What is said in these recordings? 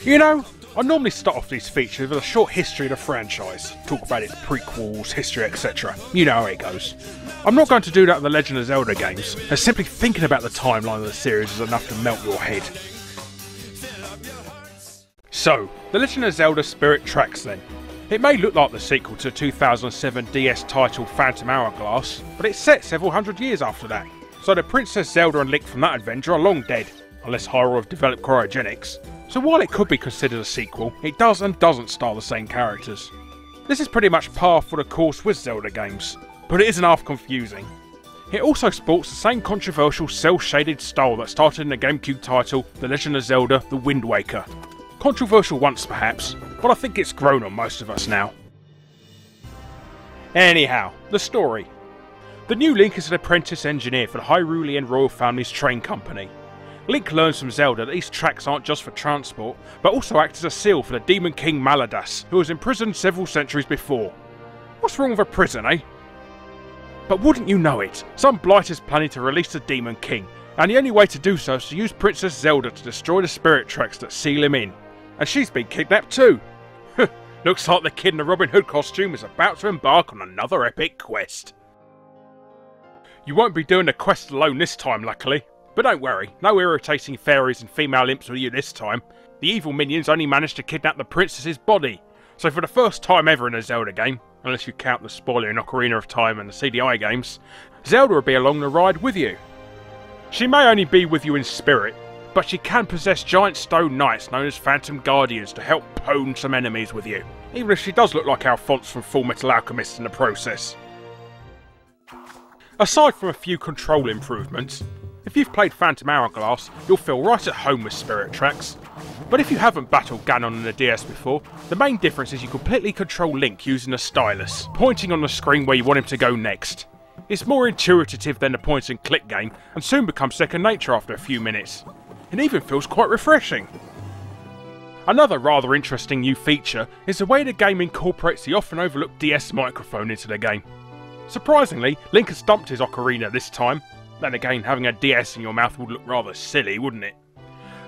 You know, I normally start off these features with a short history of the franchise, talk about its prequels, history, etc. You know how it goes. I'm not going to do that with the Legend of Zelda games, as simply thinking about the timeline of the series is enough to melt your head. So, the Legend of Zelda Spirit Tracks then. It may look like the sequel to the 2007 DS title Phantom Hourglass, but it's set several hundred years after that, so the Princess Zelda and Link from that adventure are long dead, unless Hyrule have developed cryogenics. So while it could be considered a sequel, it does and doesn't star the same characters. This is pretty much par for the course with Zelda games, but it isn't half confusing. It also sports the same controversial cel-shaded style that started in the GameCube title The Legend of Zelda The Wind Waker. Controversial once perhaps, but I think it's grown on most of us now. Anyhow, the story. The new Link is an apprentice engineer for the Hyrulean royal family's train company. Link learns from Zelda that these tracks aren't just for transport, but also act as a seal for the Demon King Maladas, who was imprisoned several centuries before. What's wrong with a prison, eh? But wouldn't you know it, some blight is planning to release the Demon King, and the only way to do so is to use Princess Zelda to destroy the spirit tracks that seal him in. And she's been kidnapped too. Looks like the kid in the Robin Hood costume is about to embark on another epic quest. You won't be doing the quest alone this time, luckily. But don't worry, no irritating fairies and female imps with you this time. The evil minions only managed to kidnap the princess's body, so for the first time ever in a Zelda game, unless you count the spoiler in Ocarina of Time and the CDI games, Zelda will be along the ride with you. She may only be with you in spirit, but she can possess giant stone knights known as Phantom Guardians to help pwn some enemies with you, even if she does look like Alphonse from Full Metal Alchemist in the process. Aside from a few control improvements, if you've played Phantom Hourglass, you'll feel right at home with Spirit Tracks. But if you haven't battled Ganon in the DS before, the main difference is you completely control Link using a stylus, pointing on the screen where you want him to go next. It's more intuitive than the point and click game, and soon becomes second nature after a few minutes. It even feels quite refreshing. Another rather interesting new feature is the way the game incorporates the often overlooked DS microphone into the game. Surprisingly, Link has dumped his ocarina this time. Then again, having a DS in your mouth would look rather silly, wouldn't it?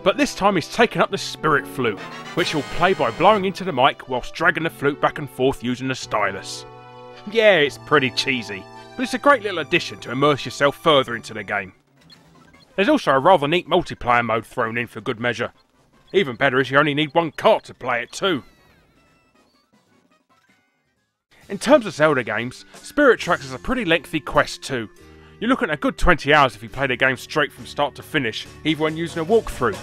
But this time he's taken up the spirit flute, which he'll play by blowing into the mic whilst dragging the flute back and forth using the stylus. Yeah, it's pretty cheesy, but it's a great little addition to immerse yourself further into the game. There's also a rather neat multiplayer mode thrown in for good measure. Even better is you only need one cart to play it too. In terms of Zelda games, Spirit Tracks is a pretty lengthy quest too. You're looking at a good 20 hours if you play the game straight from start to finish, even when using a walkthrough,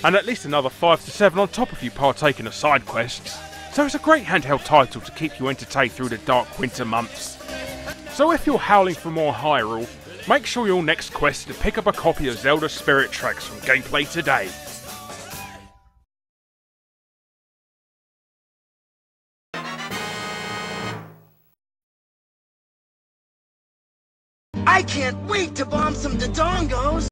and at least another 5 to 7 on top if you partake in the side quests. So it's a great handheld title to keep you entertained through the dark winter months. So if you're howling for more Hyrule, make sure your next quest is to pick up a copy of Zelda Spirit Tracks from Gameplay Today. I can't wait to bomb some Dodongos!